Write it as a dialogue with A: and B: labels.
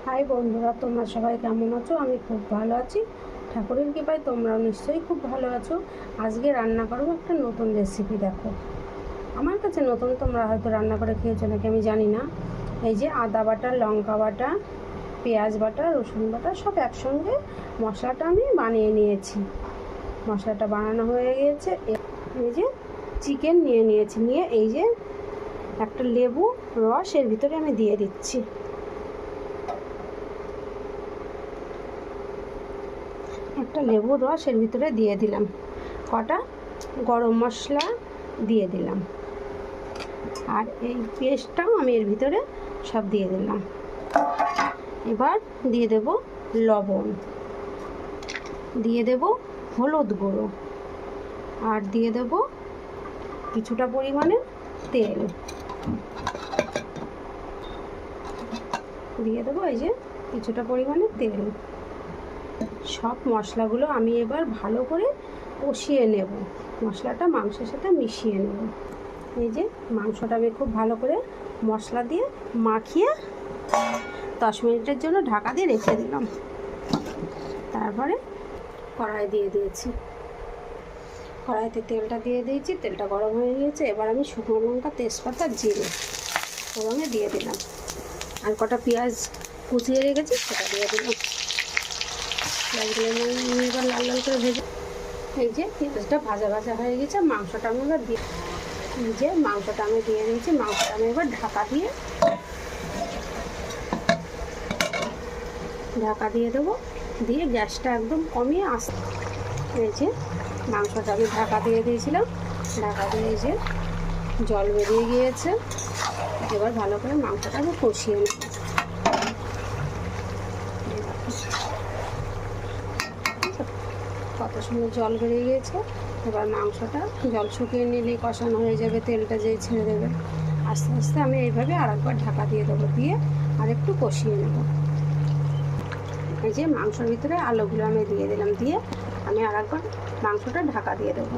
A: High বন্ধুরা, তোমরা সবাই কেমন আছো? আমি খুব ভালো আছি। ঠাকুরের কৃপায় তোমরাও নিশ্চয়ই খুব ভালো আছো। আজকে রান্না করবো একটা নতুন রেসিপি। দেখো, আমার কাছে নতুন, তোমরা হয়তো রান্না করে খেয়েছো নাকি আমি জানি না। এই যে আদা বাটা, লঙ্কা বাটা, পেঁয়াজ বাটা, রসুন বাটা সব একসঙ্গে মশলাটা আমি বানিয়ে নিয়েছি। মশলাটা বানানো হয়ে গিয়েছে। এই যে চিকেন নিয়েছি, নিয়ে এই যে একটা লেবু রস এর ভিতরে আমি দিয়ে দিচ্ছি। একটা লেবুর রস এর ভিতরে দিয়ে দিলাম। কটা গরম মশলা দিয়ে দিলাম। আর এই পেস্টটাও আমি এর ভিতরে সব দিয়ে দিলাম। এবার দিয়ে দেব লবণ, দিয়ে দেব হলুদ গুঁড়ো, আর দিয়ে দেব কিছুটা পরিমাণে তেল। দিয়ে দেবো এই যে কিছুটা পরিমাণে তেল। সব মশলাগুলো আমি এবার ভালো করে কষিয়ে নেব। মশলাটা মাংসের সাথে মিশিয়ে নেব। এই যে মাংসটা আমি খুব ভালো করে মশলা দিয়ে মাখিয়ে 10 মিনিটের জন্য ঢাকা দিয়ে রেখে দিলাম। তারপরে কড়াই দিয়ে দিয়েছি। কড়াইতে তেলটা দিয়ে দিয়েছি, তেলটা গরম হয়ে গিয়েছে। এবার আমি শুকনো লঙ্কা, তেজপাতা, জিরে ফোড়নে দিয়ে দিলাম। আর কটা পেঁয়াজ কুচিয়ে রেখেছি সেটা দিয়ে দিলাম। পেঁয়াজগুলো আমি এবার লাল লাল করে ভেজে, এই যে পেঁয়াজটা ভাজা ভাজা হয়ে গেছে। মাংসটা আমি এবার দিয়ে, এই যে মাংসটা আমি দিয়ে দিয়েছি। মাংসটা আমি এবার ঢাকা দিয়ে দেবো। দিয়ে গ্যাসটা একদম কমিয়ে আসতে, এই যে মাংসটা আমি ঢাকা দিয়ে দিয়েছিলাম। ঢাকা দিয়ে এই যে জল বেরিয়ে গিয়েছে। এবার ভালো করে মাংসটা আমি কষিয়ে নেব। কত সুন্দর জল বেরিয়ে গিয়েছে। এবার মাংসটা জল শুকিয়ে নিলেই কষানো হয়ে যাবে, তেলটা যেই ছেড়ে দেবে। আস্তে আস্তে আমি এইভাবে আরেকবার ঢাকা দিয়ে দেবো, দিয়ে আর একটু কষিয়ে নেব। এই যে মাংসের ভিতরে আলুগুলো আমি দিয়ে দিলাম, দিয়ে আমি আরেকবার মাংসটা ঢাকা দিয়ে দেবো।